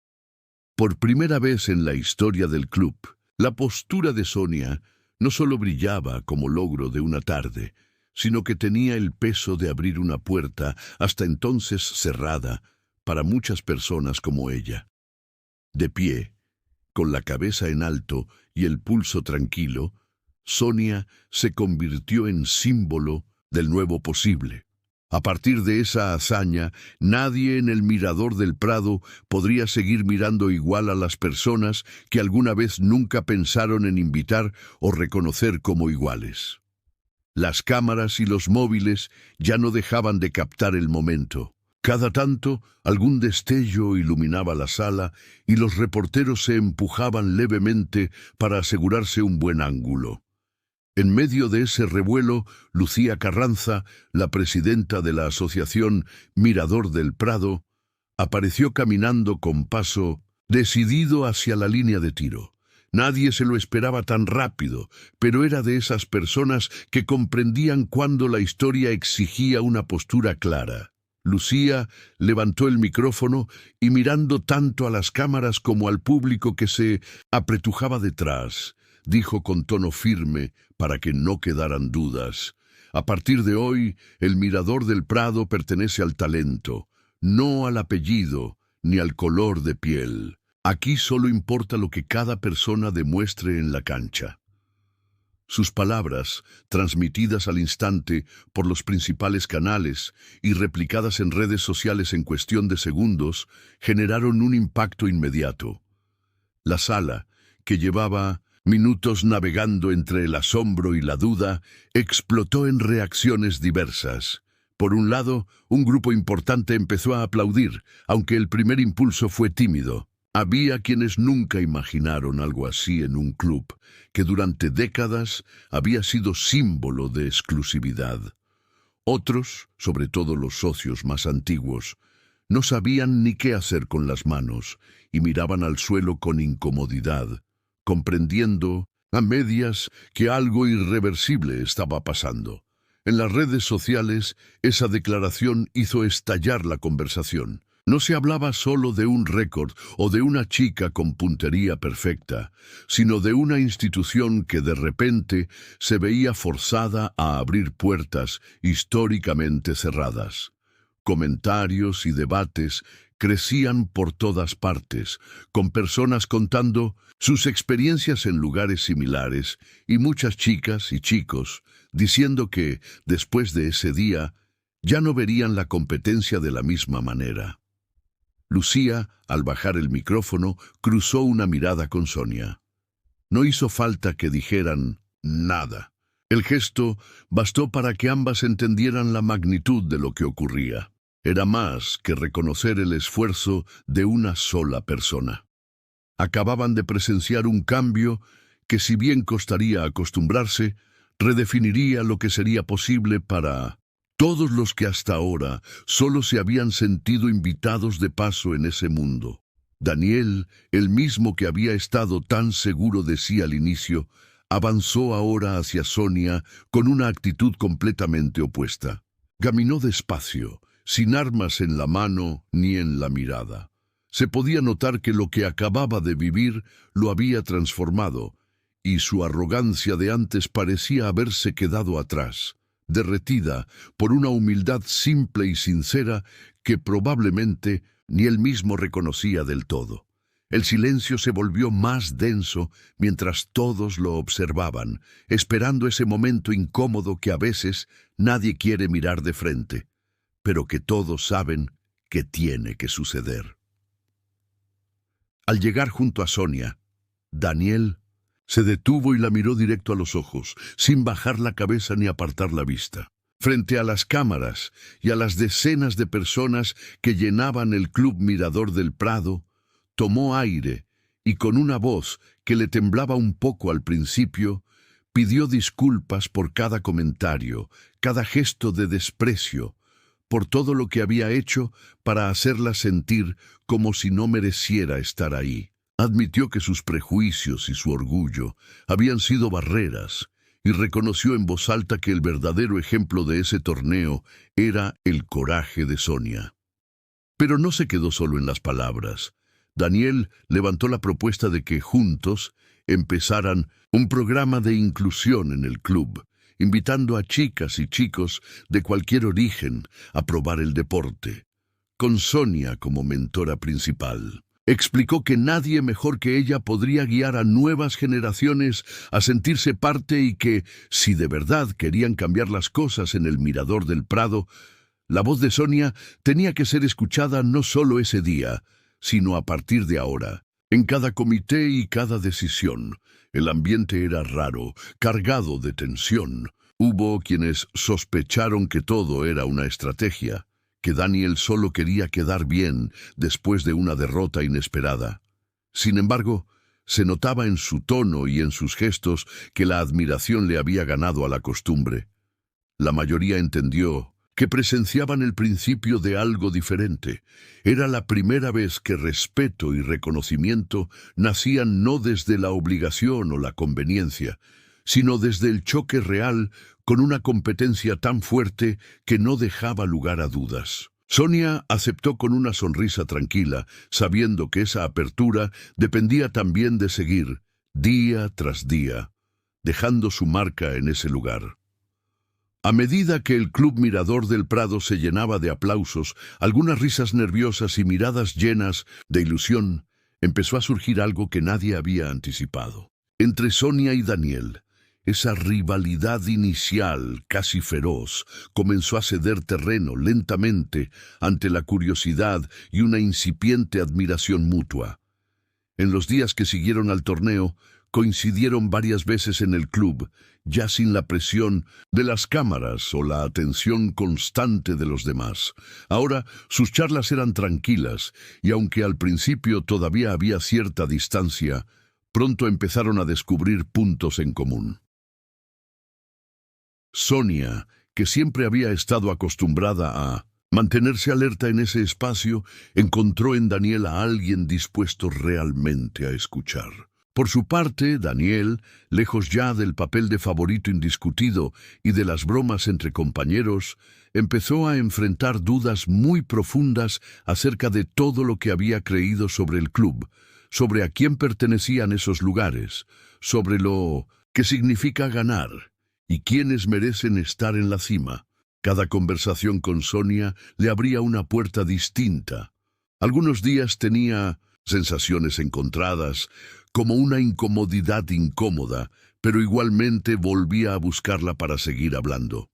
Por primera vez en la historia del club, la postura de Sonia no solo brillaba como logro de una tarde, sino que tenía el peso de abrir una puerta hasta entonces cerrada para muchas personas como ella. De pie, con la cabeza en alto y el pulso tranquilo, Sonia se convirtió en símbolo del nuevo posible. A partir de esa hazaña, nadie en el Mirador del Prado podría seguir mirando igual a las personas que alguna vez nunca pensaron en invitar o reconocer como iguales. Las cámaras y los móviles ya no dejaban de captar el momento. Cada tanto, algún destello iluminaba la sala y los reporteros se empujaban levemente para asegurarse un buen ángulo. En medio de ese revuelo, Lucía Carranza, la presidenta de la asociación Mirador del Prado, apareció caminando con paso decidido hacia la línea de tiro. Nadie se lo esperaba tan rápido, pero era de esas personas que comprendían cuando la historia exigía una postura clara. Lucía levantó el micrófono y, mirando tanto a las cámaras como al público que se apretujaba detrás, dijo con tono firme para que no quedaran dudas: a partir de hoy, el Mirador del Prado pertenece al talento, no al apellido ni al color de piel. Aquí solo importa lo que cada persona demuestre en la cancha. Sus palabras, transmitidas al instante por los principales canales y replicadas en redes sociales en cuestión de segundos, generaron un impacto inmediato. La sala, que llevaba minutos navegando entre el asombro y la duda, explotó en reacciones diversas. Por un lado, un grupo importante empezó a aplaudir, aunque el primer impulso fue tímido. Había quienes nunca imaginaron algo así en un club que durante décadas había sido símbolo de exclusividad. Otros, sobre todo los socios más antiguos, no sabían ni qué hacer con las manos y miraban al suelo con incomodidad, comprendiendo a medias que algo irreversible estaba pasando. En las redes sociales, esa declaración hizo estallar la conversación. No se hablaba solo de un récord o de una chica con puntería perfecta, sino de una institución que de repente se veía forzada a abrir puertas históricamente cerradas. Comentarios y debates crecían por todas partes, con personas contando sus experiencias en lugares similares y muchas chicas y chicos diciendo que, después de ese día, ya no verían la competencia de la misma manera. Lucía, al bajar el micrófono, cruzó una mirada con Sonia. No hizo falta que dijeran nada. El gesto bastó para que ambas entendieran la magnitud de lo que ocurría. Era más que reconocer el esfuerzo de una sola persona. Acababan de presenciar un cambio que, si bien costaría acostumbrarse, redefiniría lo que sería posible para todos los que hasta ahora solo se habían sentido invitados de paso en ese mundo. Daniel, el mismo que había estado tan seguro de sí al inicio, avanzó ahora hacia Sonia con una actitud completamente opuesta. Caminó despacio, sin armas en la mano ni en la mirada. Se podía notar que lo que acababa de vivir lo había transformado, y su arrogancia de antes parecía haberse quedado atrás, derretida por una humildad simple y sincera que probablemente ni él mismo reconocía del todo. El silencio se volvió más denso mientras todos lo observaban, esperando ese momento incómodo que a veces nadie quiere mirar de frente, pero que todos saben que tiene que suceder. Al llegar junto a Sonia, Daniel se detuvo y la miró directo a los ojos, sin bajar la cabeza ni apartar la vista. Frente a las cámaras y a las decenas de personas que llenaban el Club Mirador del Prado, tomó aire y con una voz que le temblaba un poco al principio, pidió disculpas por cada comentario, cada gesto de desprecio, por todo lo que había hecho para hacerla sentir como si no mereciera estar ahí. Admitió que sus prejuicios y su orgullo habían sido barreras y reconoció en voz alta que el verdadero ejemplo de ese torneo era el coraje de Sonia. Pero no se quedó solo en las palabras. Daniel levantó la propuesta de que juntos empezaran un programa de inclusión en el club, invitando a chicas y chicos de cualquier origen a probar el deporte, con Sonia como mentora principal. Explicó que nadie mejor que ella podría guiar a nuevas generaciones a sentirse parte y que, si de verdad querían cambiar las cosas en el Mirador del Prado, la voz de Sonia tenía que ser escuchada no solo ese día, sino a partir de ahora. En cada comité y cada decisión, el ambiente era raro, cargado de tensión. Hubo quienes sospecharon que todo era una estrategia, que Daniel solo quería quedar bien después de una derrota inesperada. Sin embargo, se notaba en su tono y en sus gestos que la admiración le había ganado a la costumbre. La mayoría entendió que presenciaban el principio de algo diferente. Era la primera vez que respeto y reconocimiento nacían no desde la obligación o la conveniencia, sino desde el choque real con una competencia tan fuerte que no dejaba lugar a dudas. Sonia aceptó con una sonrisa tranquila, sabiendo que esa apertura dependía también de seguir, día tras día, dejando su marca en ese lugar. A medida que el Club Mirador del Prado se llenaba de aplausos, algunas risas nerviosas y miradas llenas de ilusión, empezó a surgir algo que nadie había anticipado. Entre Sonia y Daniel, esa rivalidad inicial, casi feroz, comenzó a ceder terreno lentamente ante la curiosidad y una incipiente admiración mutua. En los días que siguieron al torneo, coincidieron varias veces en el club, ya sin la presión de las cámaras o la atención constante de los demás. Ahora sus charlas eran tranquilas, y aunque al principio todavía había cierta distancia, pronto empezaron a descubrir puntos en común. Sonia, que siempre había estado acostumbrada a mantenerse alerta en ese espacio, encontró en Daniel a alguien dispuesto realmente a escuchar. Por su parte, Daniel, lejos ya del papel de favorito indiscutido y de las bromas entre compañeros, empezó a enfrentar dudas muy profundas acerca de todo lo que había creído sobre el club, sobre a quién pertenecían esos lugares, sobre lo que significa ganar y quiénes merecen estar en la cima. Cada conversación con Sonia le abría una puerta distinta. Algunos días tenía sensaciones encontradas, como una incomodidad incómoda, pero igualmente volvía a buscarla para seguir hablando.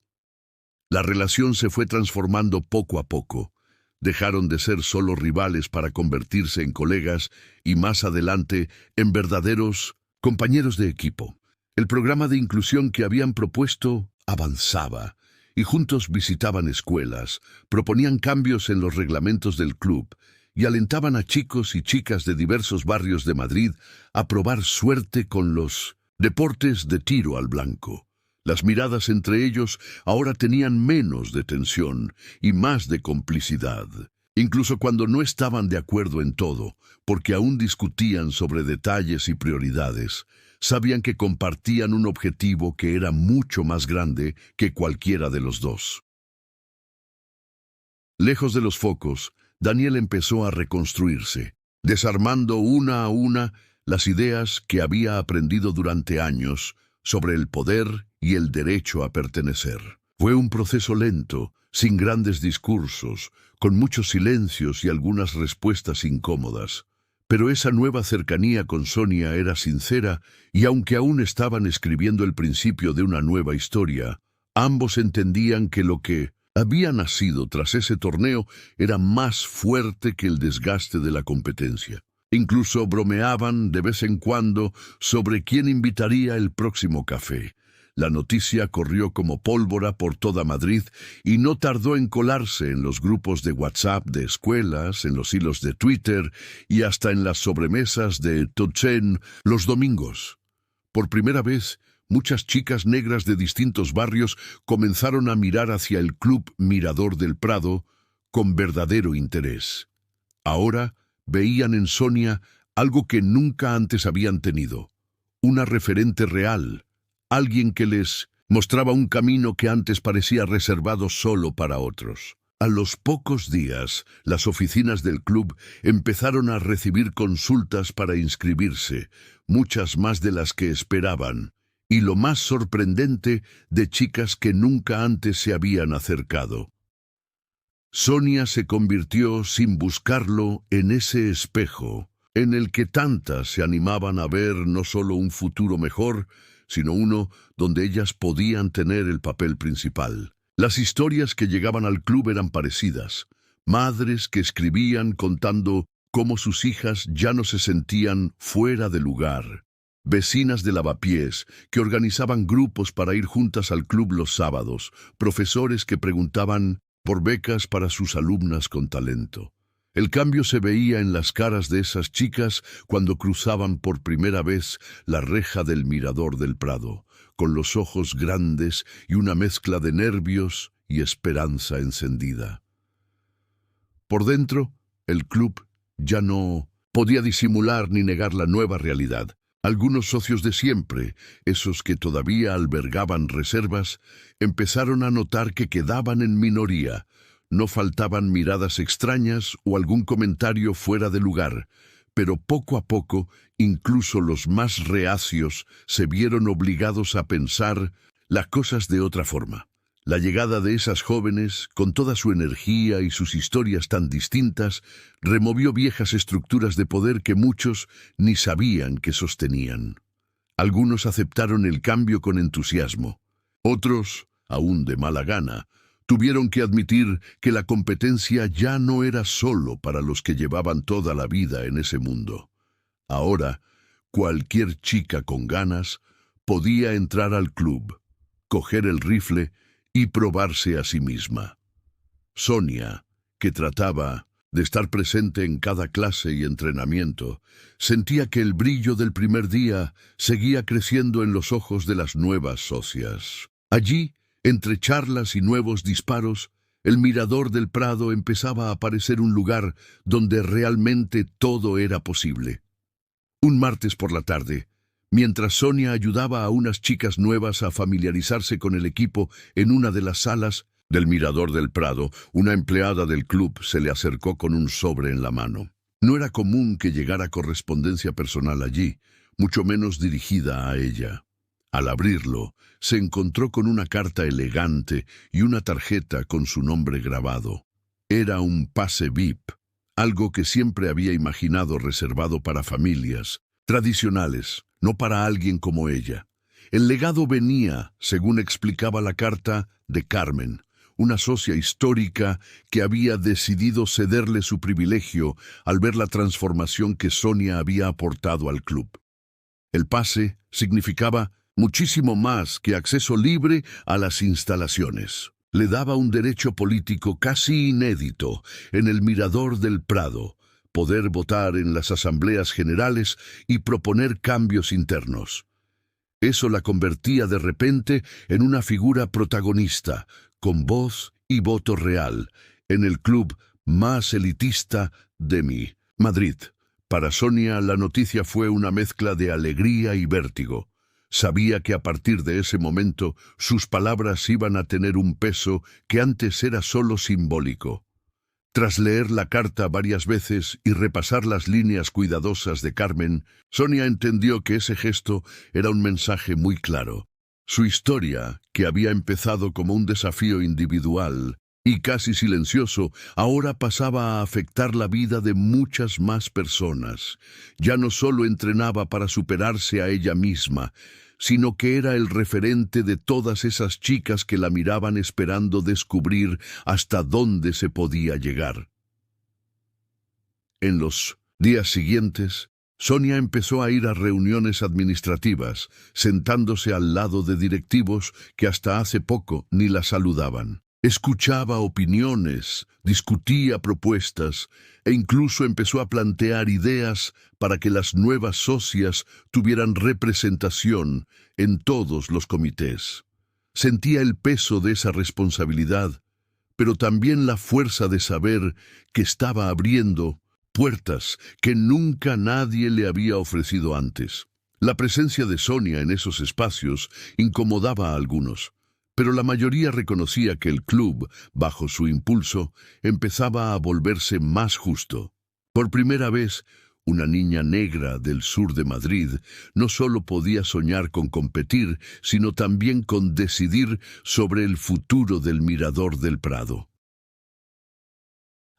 La relación se fue transformando poco a poco. Dejaron de ser solo rivales para convertirse en colegas y más adelante en verdaderos compañeros de equipo. El programa de inclusión que habían propuesto avanzaba, y juntos visitaban escuelas, proponían cambios en los reglamentos del club y alentaban a chicos y chicas de diversos barrios de Madrid a probar suerte con los deportes de tiro al blanco. Las miradas entre ellos ahora tenían menos de tensión y más de complicidad, incluso cuando no estaban de acuerdo en todo, porque aún discutían sobre detalles y prioridades. Sabían que compartían un objetivo que era mucho más grande que cualquiera de los dos. Lejos de los focos, Daniel empezó a reconstruirse, desarmando una a una las ideas que había aprendido durante años sobre el poder y el derecho a pertenecer. Fue un proceso lento, sin grandes discursos, con muchos silencios y algunas respuestas incómodas. Pero esa nueva cercanía con Sonia era sincera, y aunque aún estaban escribiendo el principio de una nueva historia, ambos entendían que lo que había nacido tras ese torneo era más fuerte que el desgaste de la competencia. Incluso bromeaban de vez en cuando sobre quién invitaría el próximo café. La noticia corrió como pólvora por toda Madrid y no tardó en colarse en los grupos de WhatsApp de escuelas, en los hilos de Twitter y hasta en las sobremesas de Tochen los domingos. Por primera vez, muchas chicas negras de distintos barrios comenzaron a mirar hacia el Club Mirador del Prado con verdadero interés. Ahora veían en Sonia algo que nunca antes habían tenido, una referente real, alguien que les mostraba un camino que antes parecía reservado solo para otros. A los pocos días, las oficinas del club empezaron a recibir consultas para inscribirse, muchas más de las que esperaban, y lo más sorprendente, de chicas que nunca antes se habían acercado. Sonia se convirtió, sin buscarlo, en ese espejo, en el que tantas se animaban a ver no solo un futuro mejor, sino uno donde ellas podían tener el papel principal. Las historias que llegaban al club eran parecidas. Madres que escribían contando cómo sus hijas ya no se sentían fuera de lugar. Vecinas de Lavapiés que organizaban grupos para ir juntas al club los sábados. Profesores que preguntaban por becas para sus alumnas con talento. El cambio se veía en las caras de esas chicas cuando cruzaban por primera vez la reja del Mirador del Prado, con los ojos grandes y una mezcla de nervios y esperanza encendida. Por dentro, el club ya no podía disimular ni negar la nueva realidad. Algunos socios de siempre, esos que todavía albergaban reservas, empezaron a notar que quedaban en minoría. No faltaban miradas extrañas o algún comentario fuera de lugar, pero poco a poco, incluso los más reacios se vieron obligados a pensar las cosas de otra forma. La llegada de esas jóvenes, con toda su energía y sus historias tan distintas, removió viejas estructuras de poder que muchos ni sabían que sostenían. Algunos aceptaron el cambio con entusiasmo. Otros, aún de mala gana, tuvieron que admitir que la competencia ya no era solo para los que llevaban toda la vida en ese mundo. Ahora, cualquier chica con ganas podía entrar al club, coger el rifle y probarse a sí misma. Sonia, que trataba de estar presente en cada clase y entrenamiento, sentía que el brillo del primer día seguía creciendo en los ojos de las nuevas socias. Allí, entre charlas y nuevos disparos, el Mirador del Prado empezaba a parecer un lugar donde realmente todo era posible. Un martes por la tarde, mientras Sonia ayudaba a unas chicas nuevas a familiarizarse con el equipo en una de las salas del Mirador del Prado, una empleada del club se le acercó con un sobre en la mano. No era común que llegara correspondencia personal allí, mucho menos dirigida a ella. Al abrirlo, se encontró con una carta elegante y una tarjeta con su nombre grabado. Era un pase VIP, algo que siempre había imaginado reservado para familias tradicionales, no para alguien como ella. El legado venía, según explicaba la carta, de Carmen, una socia histórica que había decidido cederle su privilegio al ver la transformación que Sonia había aportado al club. El pase significaba muchísimo más que acceso libre a las instalaciones. Le daba un derecho político casi inédito en el Mirador del Prado, poder votar en las asambleas generales y proponer cambios internos. Eso la convertía de repente en una figura protagonista, con voz y voto real, en el club más elitista de Madrid. Para Sonia la noticia fue una mezcla de alegría y vértigo. Sabía que a partir de ese momento sus palabras iban a tener un peso que antes era solo simbólico. Tras leer la carta varias veces y repasar las líneas cuidadosas de Carmen, Sonia entendió que ese gesto era un mensaje muy claro. Su historia, que había empezado como un desafío individual y casi silencioso, ahora pasaba a afectar la vida de muchas más personas. Ya no solo entrenaba para superarse a ella misma, sino que era el referente de todas esas chicas que la miraban esperando descubrir hasta dónde se podía llegar. En los días siguientes, Sonia empezó a ir a reuniones administrativas, sentándose al lado de directivos que hasta hace poco ni la saludaban. Escuchaba opiniones, discutía propuestas e incluso empezó a plantear ideas para que las nuevas socias tuvieran representación en todos los comités. Sentía el peso de esa responsabilidad, pero también la fuerza de saber que estaba abriendo puertas que nunca nadie le había ofrecido antes. La presencia de Sonia en esos espacios incomodaba a algunos, pero la mayoría reconocía que el club, bajo su impulso, empezaba a volverse más justo. Por primera vez, una niña negra del sur de Madrid no solo podía soñar con competir, sino también con decidir sobre el futuro del Mirador del Prado.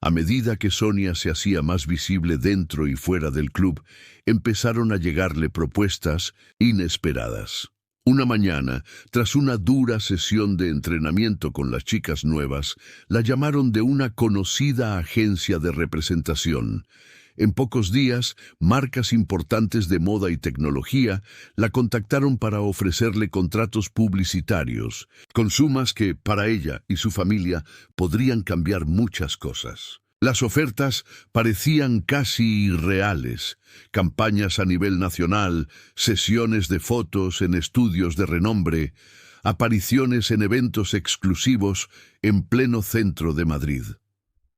A medida que Sonia se hacía más visible dentro y fuera del club, empezaron a llegarle propuestas inesperadas. Una mañana, tras una dura sesión de entrenamiento con las chicas nuevas, la llamaron de una conocida agencia de representación. En pocos días, marcas importantes de moda y tecnología la contactaron para ofrecerle contratos publicitarios, con sumas que, para ella y su familia, podrían cambiar muchas cosas. Las ofertas parecían casi irreales: campañas a nivel nacional, sesiones de fotos en estudios de renombre, apariciones en eventos exclusivos en pleno centro de Madrid.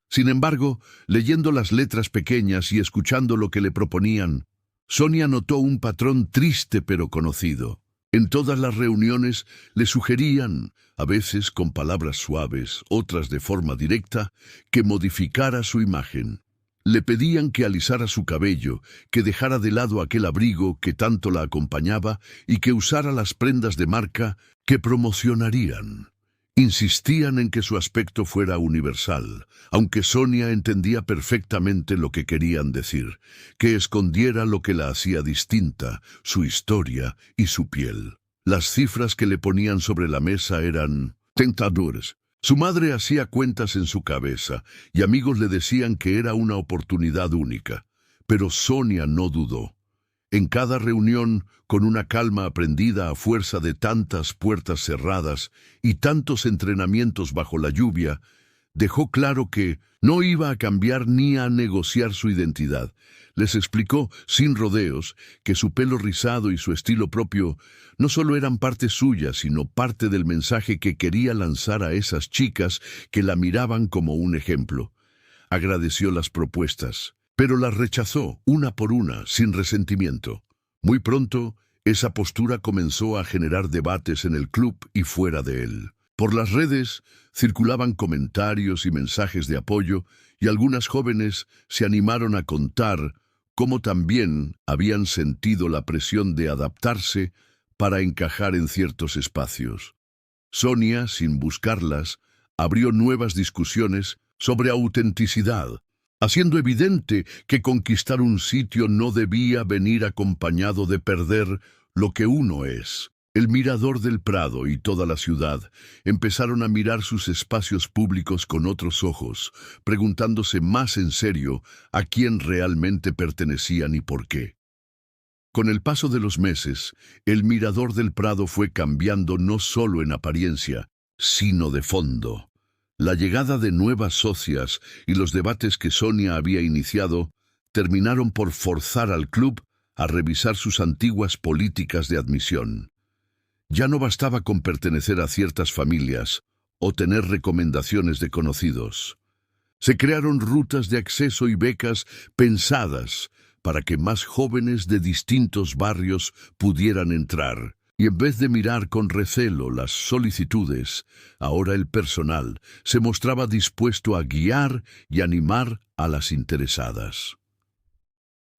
Sin embargo, leyendo las letras pequeñas y escuchando lo que le proponían, Sonia notó un patrón triste pero conocido. En todas las reuniones le sugerían, a veces con palabras suaves, otras de forma directa, que modificara su imagen. Le pedían que alisara su cabello, que dejara de lado aquel abrigo que tanto la acompañaba y que usara las prendas de marca que promocionarían. Insistían en que su aspecto fuera universal, aunque Sonia entendía perfectamente lo que querían decir, que escondiera lo que la hacía distinta, su historia y su piel. Las cifras que le ponían sobre la mesa eran tentadoras. Su madre hacía cuentas en su cabeza y amigos le decían que era una oportunidad única, pero Sonia no dudó. En cada reunión, con una calma aprendida a fuerza de tantas puertas cerradas y tantos entrenamientos bajo la lluvia, dejó claro que no iba a cambiar ni a negociar su identidad. Les explicó, sin rodeos, que su pelo rizado y su estilo propio no solo eran parte suya, sino parte del mensaje que quería lanzar a esas chicas que la miraban como un ejemplo. Agradeció las propuestas, pero las rechazó una por una, sin resentimiento. Muy pronto, esa postura comenzó a generar debates en el club y fuera de él. Por las redes circulaban comentarios y mensajes de apoyo, y algunas jóvenes se animaron a contar cómo también habían sentido la presión de adaptarse para encajar en ciertos espacios. Sonia, sin buscarlas, abrió nuevas discusiones sobre autenticidad, haciendo evidente que conquistar un sitio no debía venir acompañado de perder lo que uno es. El Mirador del Prado y toda la ciudad empezaron a mirar sus espacios públicos con otros ojos, preguntándose más en serio a quién realmente pertenecían y por qué. Con el paso de los meses, el Mirador del Prado fue cambiando no solo en apariencia, sino de fondo. La llegada de nuevas socias y los debates que Sonia había iniciado terminaron por forzar al club a revisar sus antiguas políticas de admisión. Ya no bastaba con pertenecer a ciertas familias o tener recomendaciones de conocidos. Se crearon rutas de acceso y becas pensadas para que más jóvenes de distintos barrios pudieran entrar. Y en vez de mirar con recelo las solicitudes, ahora el personal se mostraba dispuesto a guiar y animar a las interesadas.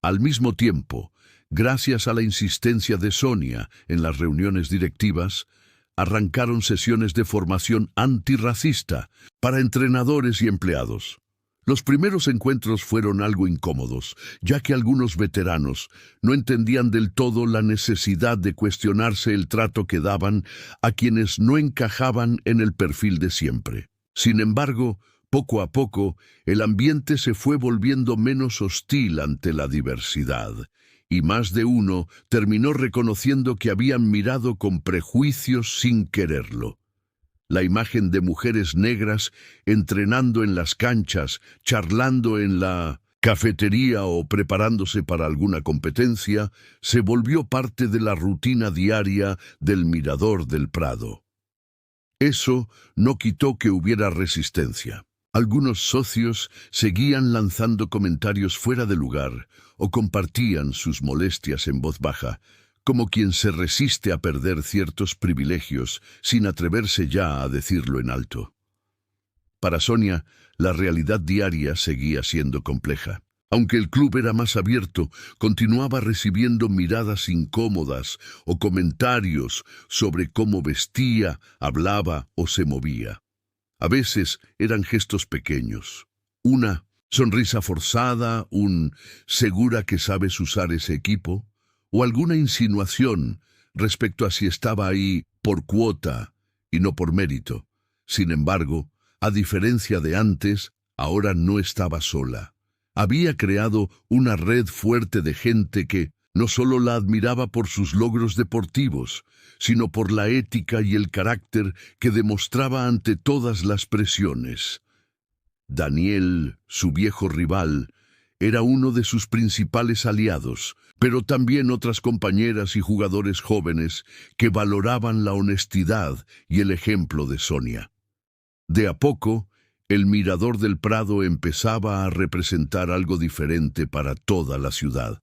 Al mismo tiempo, gracias a la insistencia de Sonia en las reuniones directivas, arrancaron sesiones de formación antirracista para entrenadores y empleados. Los primeros encuentros fueron algo incómodos, ya que algunos veteranos no entendían del todo la necesidad de cuestionarse el trato que daban a quienes no encajaban en el perfil de siempre. Sin embargo, poco a poco, el ambiente se fue volviendo menos hostil ante la diversidad, y más de uno terminó reconociendo que habían mirado con prejuicios sin quererlo. La imagen de mujeres negras entrenando en las canchas, charlando en la cafetería o preparándose para alguna competencia, se volvió parte de la rutina diaria del Mirador del Prado. Eso no quitó que hubiera resistencia. Algunos socios seguían lanzando comentarios fuera de lugar o compartían sus molestias en voz baja, como quien se resiste a perder ciertos privilegios sin atreverse ya a decirlo en alto. Para Sonia, la realidad diaria seguía siendo compleja. Aunque el club era más abierto, continuaba recibiendo miradas incómodas o comentarios sobre cómo vestía, hablaba o se movía. A veces eran gestos pequeños. Una sonrisa forzada, un «¿segura que sabes usar ese equipo?», o alguna insinuación respecto a si estaba ahí por cuota y no por mérito. Sin embargo, a diferencia de antes, ahora no estaba sola. Había creado una red fuerte de gente que no solo la admiraba por sus logros deportivos, sino por la ética y el carácter que demostraba ante todas las presiones. Daniel, su viejo rival, era uno de sus principales aliados, pero también otras compañeras y jugadores jóvenes que valoraban la honestidad y el ejemplo de Sonia. De a poco, el Mirador del Prado empezaba a representar algo diferente para toda la ciudad.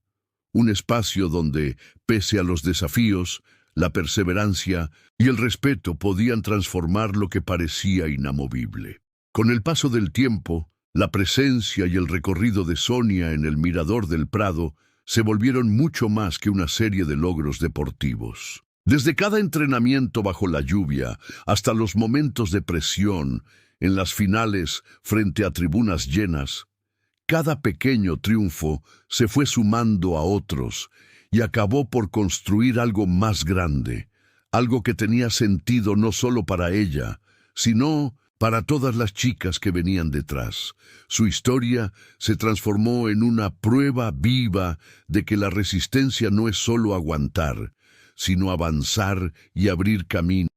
Un espacio donde, pese a los desafíos, la perseverancia y el respeto podían transformar lo que parecía inamovible. Con el paso del tiempo, la presencia y el recorrido de Sonia en el Mirador del Prado se volvieron mucho más que una serie de logros deportivos. Desde cada entrenamiento bajo la lluvia hasta los momentos de presión en las finales frente a tribunas llenas, cada pequeño triunfo se fue sumando a otros y acabó por construir algo más grande, algo que tenía sentido no solo para ella, sino para todas las chicas que venían detrás. Su historia se transformó en una prueba viva de que la resistencia no es solo aguantar, sino avanzar y abrir camino.